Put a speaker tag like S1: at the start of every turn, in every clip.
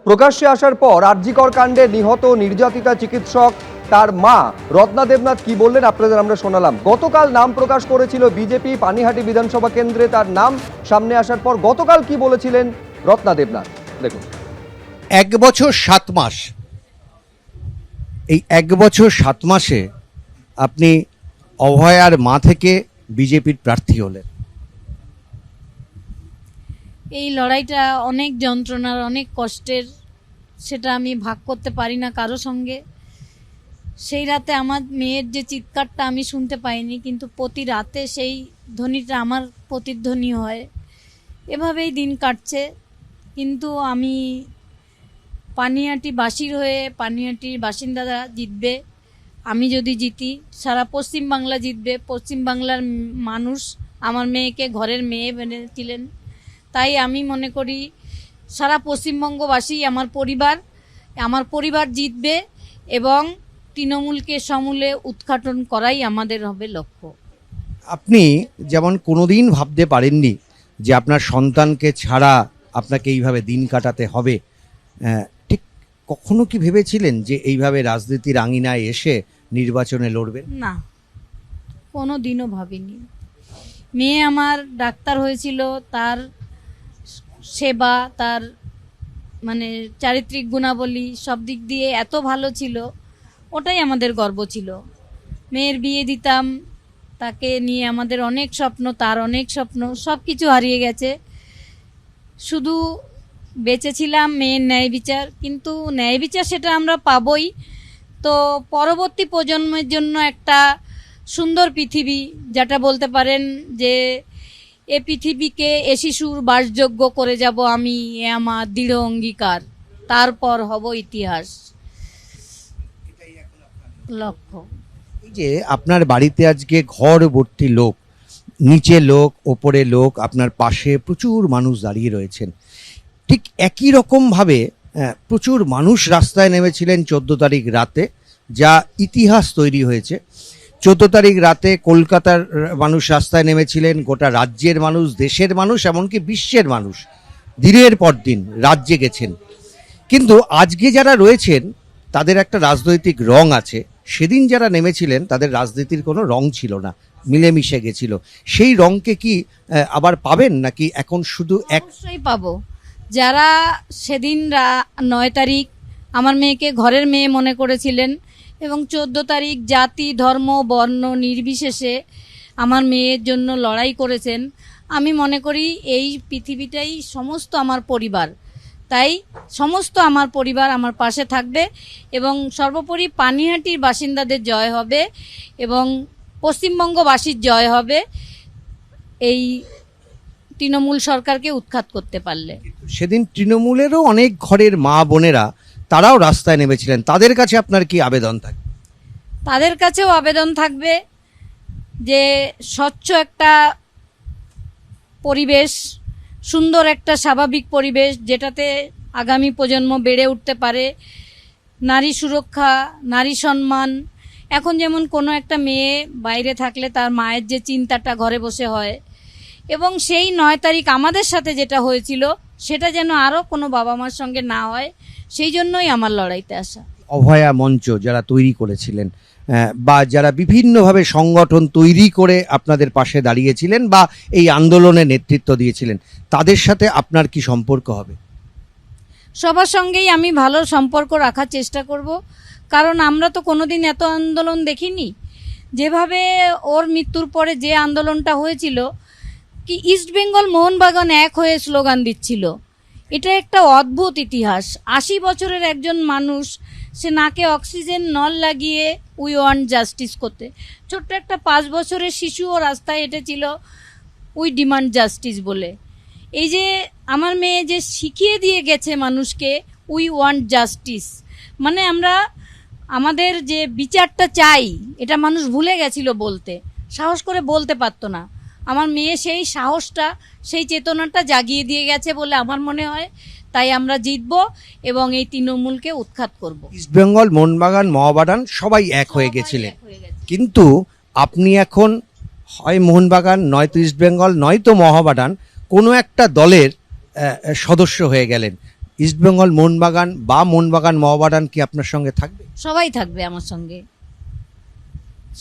S1: প্রকাশ্যে আসার পর আরজিকর কাণ্ডে নিহত নির্যাতিতা চিকিৎসক তার মা রত্না দেবনাথ কি বললেন আপনাদের আমরা শোনালাম। গতকাল নাম প্রকাশ করেছিল বিজেপি পানিহাটি বিধানসভা কেন্দ্রে, তার নাম সামনে আসার পর গতকাল কি বলেছিলেন রত্না দেবনাথ দেখুন।
S2: 1 বছর 7 মাস, এই 1 বছর 7 মাসে আপনি অভয়ার মা থেকে বিজেপির প্রার্থী হলেন।
S3: এই লড়াইটা অনেক যন্ত্রণার, অনেক কষ্টের, সেটা আমি ভাগ করতে পারি না কারো সঙ্গে। সেই রাতে আমার মেয়ের যে চিৎকারটা আমি শুনতে পাইনি, কিন্তু প্রতি রাতে সেই ধ্বনিটা আমার প্রতিধ্বনি হয়। এভাবেই দিন কাটছে, কিন্তু আমি পানিহাটিবাসীর হয়ে, পানিহাটির বাসিন্দারা জিতবে। আমি যদি জিতি, সারা পশ্চিমবাংলা জিতবে। পশ্চিমবাংলার মানুষ আমার মেয়েকে ঘরের মেয়ে মেনেছিলেন, তাই আমি মনে করি সারা পশ্চিমবঙ্গবাসী আমার পরিবার জিতবে এবং তৃণমূলকে সমূলে উৎখাটন করাই আমাদের হবে লক্ষ্য।
S2: আপনি যেমন কোনোদিন ভাবতে পারেননি যে আপনার সন্তানকে ছাড়া আপনাকে এইভাবে দিন কাটাতে হবে, ঠিক কখনো কি ভেবেছিলেন যে এইভাবে রাজনীতির আঙিনায় এসে নির্বাচনে লড়বেন?
S3: না, কোনো দিনও ভাবিনি। মেয়ে আমার ডাক্তার হয়েছিল, তার সেবা, তার মানে চারিত্রিক গুণাবলী সব দিক দিয়ে এত ভালো ছিল, ওটাই আমাদের গর্ব ছিল। মেয়ের বিয়ে দিতাম, তাকে নিয়ে আমাদের অনেক স্বপ্ন, তার অনেক স্বপ্ন, সব কিছু হারিয়ে গেছে। শুধু বেঁচেছিলাম মেয়ের ন্যায় বিচার, কিন্তু ন্যায় বিচার সেটা আমরা পাবই। তো পরবর্তী প্রজন্মের জন্য একটা সুন্দর পৃথিবী, যেটা বলতে পারেন যে এ পৃথিবীকে এ শিশুর বাসযোগ্য করে যাব আমি, এ আমার দৃঢ় অঙ্গীকার, তারপর হব ইতিহাস লক্ষ্য।
S2: এই যে আপনার বাড়িতে আজকে ঘর ভর্তি লোক, নিচে লোক ওপরে লোক, আপনার পাশে প্রচুর মানুষ দাঁড়িয়ে রয়েছেন, ঠিক একই রকমভাবে প্রচুর মানুষ রাস্তায় নেমেছিলেন 14 তারিখ রাতে, যা ইতিহাস তৈরি হয়েছে। 14 তারিখ রাতে কলকাতার মানুষ রাস্তায় নেমেছিলেন, গোটা রাজ্যের মানুষ, দেশের মানুষ, এমনকি বিশ্বের মানুষ দিনের পর দিন রাজ্যে গেছেন। কিন্তু আজকে যারা রয়েছেন তাদের একটা রাজনৈতিক রং আছে, সেদিন যারা নেমেছিলেন তাদের রাজনীতির কোনো রং ছিল না, মিলেমিশে গেছিল। সেই রংকে কি আবার পাবেন, নাকি এখন শুধু
S3: অবশ্যই পাবো। যারা সেদিন 9 তারিখ আমার মেয়েকে ঘরের মেয়ে মনে করেছিলেন এবং 14 তারিখ জাতি ধর্ম বর্ণ নির্বিশেষে আমার মেয়ের জন্য লড়াই করেছেন, আমি মনে করি এই পৃথিবীটাই সমস্ত আমার পরিবার। তাই সমস্ত আমার পরিবার আমার পাশে থাকবে এবং সর্বোপরি পানিহাটির বাসিন্দাদের জয় হবে এবং পশ্চিমবঙ্গবাসীর জয় হবে এই তৃণমূল সরকারকে উৎখাত করতে পারলে।
S2: সেদিন তৃণমূলেরও অনেক ঘরের মা বোনেরা তারাও রাস্তায় নেমেছিলেন, তাদের কাছে আপনার কি আবেদন থাকবে?
S3: তাদের কাছেও আবেদন থাকবে যে স্বচ্ছ একটা পরিবেশ, সুন্দর একটা স্বাভাবিক পরিবেশ, যেটাতে আগামী প্রজন্ম বেড়ে উঠতে পারে। নারী সুরক্ষা, নারী সম্মান। এখন যেমন কোনো একটা মেয়ে বাইরে থাকলে তার মায়ের যে চিন্তাটা ঘরে বসে হয়, এবং সেই 9 তারিখ আমাদের সাথে যেটা হয়েছিল সেটা যেন আরও কোনো বাবা মার সঙ্গে না হয়, সেই জন্যই আমার লড়াইতে আসা।
S2: অভয়া মঞ্চ যারা তৈরি করেছিলেন, বা যারা বিভিন্নভাবে সংগঠন তৈরি করে আপনাদের পাশে দাঁড়িয়েছিলেন বা এই আন্দোলনে নেতৃত্ব দিয়েছিলেন, তাদের সাথে আপনার কি সম্পর্ক হবে?
S3: সবার সঙ্গেই আমি ভালো সম্পর্ক রাখার চেষ্টা করব, কারণ আমরা তো কোনোদিন এত আন্দোলন দেখিনি। যেভাবে ওর মৃত্যুর পরে যে আন্দোলনটা হয়েছিল, কি ইস্টবেঙ্গল মোহনবাগান এক হয়ে স্লোগান দিচ্ছিল, এটা একটা অদ্ভুত ইতিহাস। 80 বছরের একজন মানুষ, সে নাকে অক্সিজেন নল লাগিয়ে উই ওয়ান্ট জাস্টিস করতে, ছোট্ট একটা 5 বছরের শিশুও রাস্তায় হেঁটেছিল উই ডিমান্ড জাস্টিস বলে। এই যে আমার মেয়ে যে শিখিয়ে দিয়ে গেছে মানুষকে উই ওয়ান্ট জাস্টিস, মানে আমরা আমাদের যে বিচারটা চাই, এটা মানুষ ভুলে গেছিল বলতে, সাহস করে বলতে পারতো না। আমার মেয়ে সেই সাহসটা, সেই চেতনাটা জাগিয়ে দিয়ে গেছে বলে আমার মনে হয়। তাই আমরা জিতব এবং এই তৃণমূলকে উৎখাত করব।
S2: ইস্টবেঙ্গল মোহনবাগান মহাবাগান সবাই এক হয়ে গেছিলেন, কিন্তু আপনি এখন হয় মোহনবাগান, নয়তো ইস্টবেঙ্গল, নয়তো মহাবাগান, কোনো একটা দলের সদস্য হয়ে গেলেন। ইস্টবেঙ্গল মোহনবাগান বা মোহনবাগান মহাবাগান কি আপনার সঙ্গে থাকবে?
S3: সবাই থাকবে আমার সঙ্গে,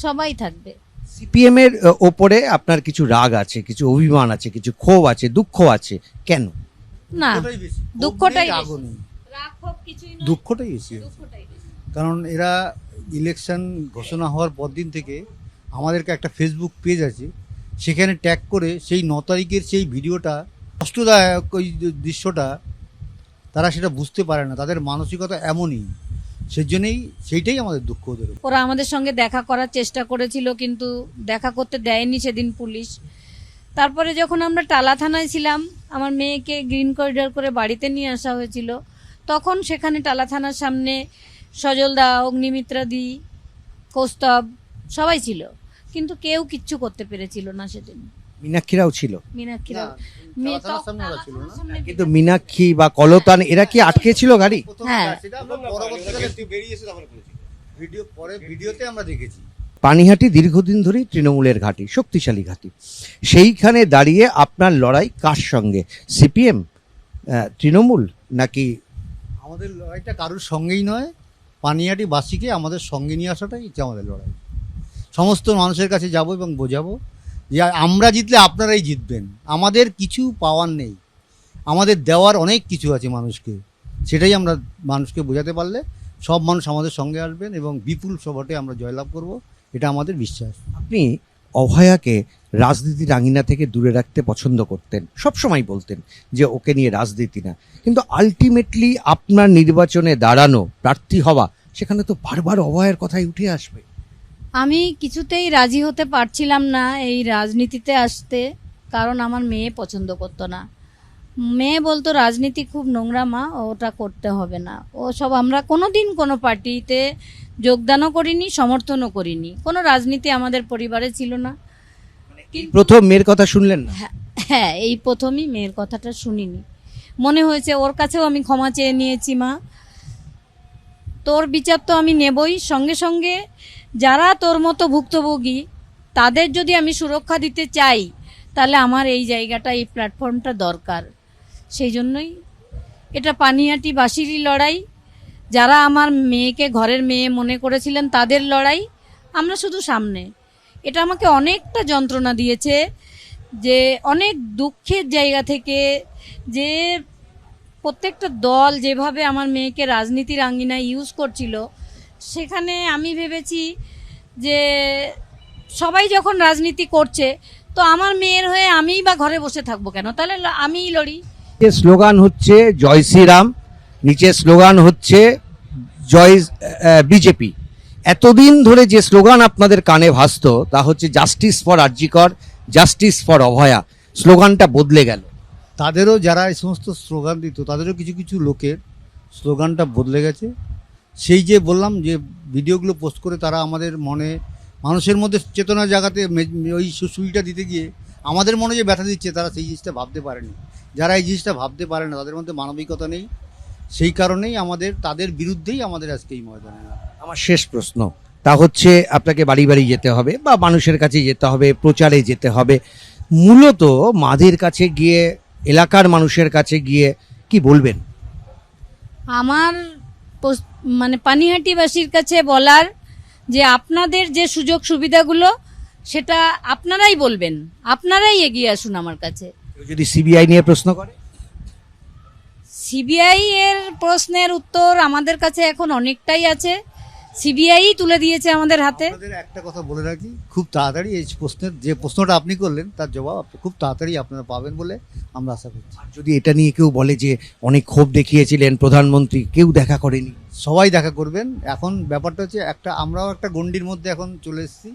S3: সবাই থাকবে।
S2: সিপিএম এর ওপরে আপনার কিছু রাগ আছে, কিছু অভিমান আছে, কিছু ক্ষোভ আছে, দুঃখ আছে, কেন?
S3: না, দুঃখটাই
S4: রাগও
S3: বেশি।
S4: নেই,
S3: রাগ ক্ষোভ কিছুই নয়,
S4: দুঃখটাই বেশি আছে।
S3: দুঃখটাই বেশি।
S4: কারণ এরা ইলেকশন ঘোষণা হওয়ার পর দিন থেকে আমাদেরকে একটা ফেসবুক পেজ আছে, সেখানে ট্যাগ করে সেই 9 তারিখের সেই ভিডিওটা, কষ্টদায়ক ওই দৃশ্যটা, তারা সেটা বুঝতে পারে না, তাদের মানসিকতা এমনই, সেজন্যই সেইটাই আমাদের দুঃখ ওদের উপর।
S3: ওরা আমাদের সঙ্গে দেখা করার চেষ্টা করেছিল, কিন্তু দেখা করতে দেয়নি সেদিন পুলিশ। তারপরে যখন আমরা টালা থানায় ছিলাম, আমার মেয়েকে গ্রিন করিডর করে বাড়িতে নিয়ে আসা হয়েছিল, তখন সেখানে টালা থানার সামনে সজলদা, অগ্নিমিত্রাদি, কৌস্তব সবাই ছিল, কিন্তু কেউ কিচ্ছু করতে পেরেছিল না সেদিন।
S2: মীনাক্ষীরাও ছিল,
S3: মীনাক্ষীরা
S4: না, টালা থানার সামনে ওরা ছিল না।
S2: কিন্তু মীনাক্ষী বা কলতান এরা কি আটকে ছিল গাড়ি?
S3: হ্যাঁ।
S4: সেটা আমরা পরবর্তীকালে ভিডিওতে আমরা দেখেছি।
S2: পানিহাটি দীর্ঘদিন ধরেই তৃণমূলের ঘাঁটি, শক্তিশালী ঘাঁটি। সেইখানে দাঁড়িয়ে আপনার লড়াই কার সঙ্গে? সিপিএম, তৃণমূল, নাকি?
S4: আমাদের লড়াইটা কারোর সঙ্গেই নয়, পানিহাটি বাসীকে আমাদের সঙ্গে নিয়ে আসাটাই হচ্ছে আমাদের লড়াই। সমস্ত মানুষের কাছে যাব এবং বোঝাবো যে আমরা জিতলে আপনারাই জিতবেন, আমাদের কিছু পাওয়ার নেই, আমাদের দেওয়ার অনেক কিছু আছে মানুষকে। সেটাই আমরা মানুষকে বোঝাতে পারলে সব মানুষ আমাদের সঙ্গে আসবেন এবং বিপুল ভোটে আমরা জয়লাভ করব, এটা আমাদের বিশ্বাস।
S2: আপনি অভয়াকে রাজনীতির আঙিনা থেকে দূরে রাখতে পছন্দ করতেন, সবসময় বলতেন যে ওকে নিয়ে রাজনীতি না, কিন্তু আলটিমেটলি আপনার নির্বাচনে দাঁড়ানো, প্রার্থী হওয়া, সেখানে তো বারবার অভয়ের কথাই উঠে আসবে।
S3: আমি কিছুতেই রাজি হতে পারছিলাম না এই রাজনীতিতে আসতে, কারণ আমার মেয়ে পছন্দ করতো না। মেয়ে বলতো রাজনীতি খুব নোংরা মা, ওটা করতে হবে না। ও সব, আমরা কোনোদিন কোনো পার্টিতে যোগদানও করিনি, সমর্থনও করিনি, কোনো রাজনীতি আমাদের পরিবারে ছিল না।
S2: প্রথম মেয়ের কথা শুনলেন না?
S3: হ্যাঁ, এই প্রথমই মেয়ের কথাটা শুনিনি। মনে হয়েছে ওর কাছেও আমি ক্ষমা চেয়ে নিয়েছি, মা তোর বিচার তো আমি নেবই, সঙ্গে সঙ্গে যারা তোর মতো ভুক্তভোগী তাদের যদি আমি সুরক্ষা দিতে চাই, তাহলে আমার এই জায়গাটা, এই প্ল্যাটফর্মটা দরকার। সেই জন্যই এটা পানিহাটিবাসীরই লড়াই, যারা আমার মেয়েকে ঘরের মেয়ে মনে করেছিলেন তাদের লড়াই। আমরা শুধু সামনে, এটা আমাকে অনেকটা যন্ত্রণা দিয়েছে, যে অনেক দুঃখের জায়গা থেকে, যে প্রত্যেকটা দল যেভাবে আমার মেয়েকে রাজনীতির আঙ্গিনায় ইউজ করছিল, সেখানে আমি ভেবেছি যে সবাই যখন রাজনীতি করছে, তো আমার মেয়ের হয়ে আমিই বা ঘরে বসে থাকবো কেন, তাহলে আমিই লড়ি।
S2: স্লোগান হচ্ছে জয় শ্রীরাম, নিচে স্লোগান হচ্ছে জয় বিজেপি। এতদিন ধরে যে স্লোগান আপনাদের কানে ভাসতো তা হচ্ছে জাস্টিস ফর আরজি কর, জাস্টিস ফর অভয়া, স্লোগানটা বদলে গেল।
S4: তাদেরও, যারা এই সমস্ত স্লোগান দিত, তাদেরও কিছু কিছু লোকের স্লোগানটা বদলে গেছে। সেই যে বললাম যে ভিডিওগুলো পোস্ট করে তারা আমাদের মনে, মানুষের মধ্যে চেতনা জাগাতে ওই সুইটা দিতে গিয়ে আমাদের মনে যে ব্যথা দিচ্ছে, তারা সেই জিনিসটা ভাবতে পারেনি। যারা এই জিনিসটা ভাবতে পারে না, তাদের মধ্যে মানবিকতা নেই, সেই কারণেই আমাদের, তাদের বিরুদ্ধেই আমাদের আজকে এই ময়দানে।
S2: আমার শেষ প্রশ্ন, তা হচ্ছে আপনাকে বাড়ি বাড়ি যেতে হবে বা মানুষের কাছে যেতে হবে, প্রচারে যেতে হবে, মূলত মাদের কাছে গিয়ে, এলাকার মানুষের কাছে গিয়ে কি বলবেন?
S3: আমার মানে পানিহাটিবাসীর কাছে বলার যে আপনাদের যে সুযোগ সুবিধাগুলো, সেটা আপনারাই বলবেন, আপনারাই এগিয়ে আসুন আমার কাছে।
S2: কেউ যদি সিবিআই নিয়ে প্রশ্ন করে?
S3: সিবিআই এর প্রশ্নের উত্তর আমাদের কাছে এখন অনেকটাই আছে, সিবিআই তুলে দিয়েছে আমাদের হাতে।
S4: আপনাদের একটা কথা বলে রাখি, খুব তাড়াতাড়ি এই প্রশ্নের, যে প্রশ্নটা আপনি করলেন তার জবাব খুব তাড়াতাড়ি আপনারা পাবেন বলে আমরা আশা করছি।
S2: যদি এটা নিয়ে কেউ বলে যে অনেক ক্ষোভ দেখিয়েছিলেন প্রধানমন্ত্রী, কেউ দেখা করেনি,
S4: সবাই দেখা করবেন। এখন ব্যাপারটা হচ্ছে একটা, আমরাও একটা গণ্ডির মধ্যে এখন চলে এসেছি।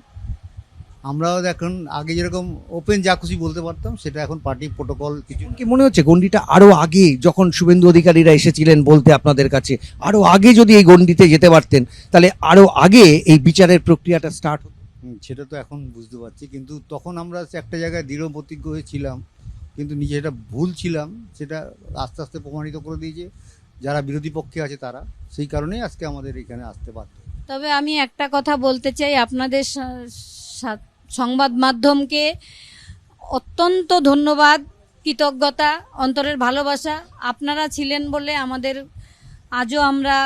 S4: আমরাও এখন আগে যেরকম ওপেন যা খুশি বলতে পারতাম, সেটা এখন পার্টি প্রোটোকল কিছু।
S2: কি মনে হচ্ছে গন্ডিটা আরো আগে, যখন শুভেন্দু অধিকারীরা এসেছিলেন বলতে আপনাদের কাছে, আরো আগে যদি এই গন্ডিতে যেতে পারতেন, তাহলে আরো আগে এই বিচারের প্রক্রিয়াটা স্টার্ট হতো?
S4: সেটা তো এখন বুঝতে পারছি, কিন্তু তখন আমরা একটা জায়গায় দৃঢ় প্রতিজ্ঞ হয়েছিলাম, কিন্তু নিজে যেটা ভুল ছিলাম সেটা আস্তে আস্তে প্রমাণিত করে দিয়েছে যারা বিরোধী পক্ষে আছে তারা, সেই কারণেই আজকে আমাদের এখানে আসতে পারত।
S3: তবে আমি একটা কথা বলতে চাই, আপনাদের সংবাদ মাধ্যমকে অত্যন্ত ধন্যবাদ, কৃতজ্ঞতা, অন্তরের ভালোবাসা। আপনারা ছিলেন বলে আমাদের আজও আমরা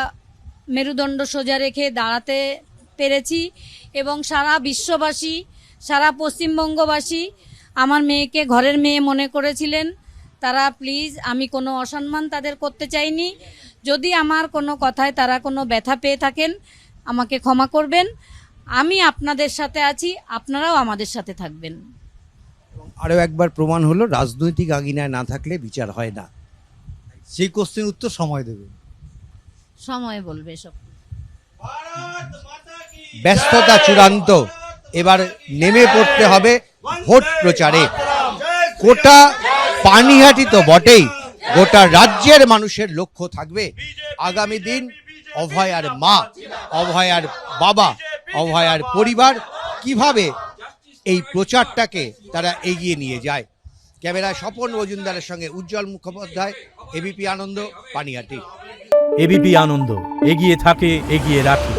S3: মেরুদণ্ড সোজা রেখে দাঁড়াতে পেরেছি, এবং সারা বিশ্ববাসী, সারা পশ্চিমবঙ্গবাসী আমার মেয়েকে ঘরের মেয়ে মনে করেছিলেন। তারা প্লিজ, আমি কোনো অসম্মান তাদের করতে চাইনি। যদি আমার কোনো কথায় তারা কোনো ব্যথা পেয়ে থাকেন, আমাকে ক্ষমা করবেন। আমি আপনাদের সাথে আছি, আপনারাও আমাদের সাথে থাকবেন।
S2: আরও একবার প্রমাণ হলো রাজনৈতিক আঙিনায় না থাকলে বিচার হয় না।
S4: সেই কোশ্চেন উত্তর সময় দেবে।
S3: সময় বলবে সব।
S2: ব্যস্ততা চূড়ান্ত, এবার নেমে পড়তে হবে ভোট প্রচারে। গোটা পানিহাটি তো বটেই, গোটা রাজ্যের মানুষের লক্ষ্য থাকবে আগামী দিন অভয়ার মা, অভয়ার বাবা, অভয়ার পরিবার কিভাবে এই প্রচারটাকে তারা এগিয়ে নিয়ে যায়। ক্যামেরায় স্বপন মজুমদারের সঙ্গে উজ্জ্বল মুখোপাধ্যায়, এবিপি আনন্দ, পানিহাটি।
S5: এবিপি আনন্দ, এগিয়ে থাকে, এগিয়ে রাখে।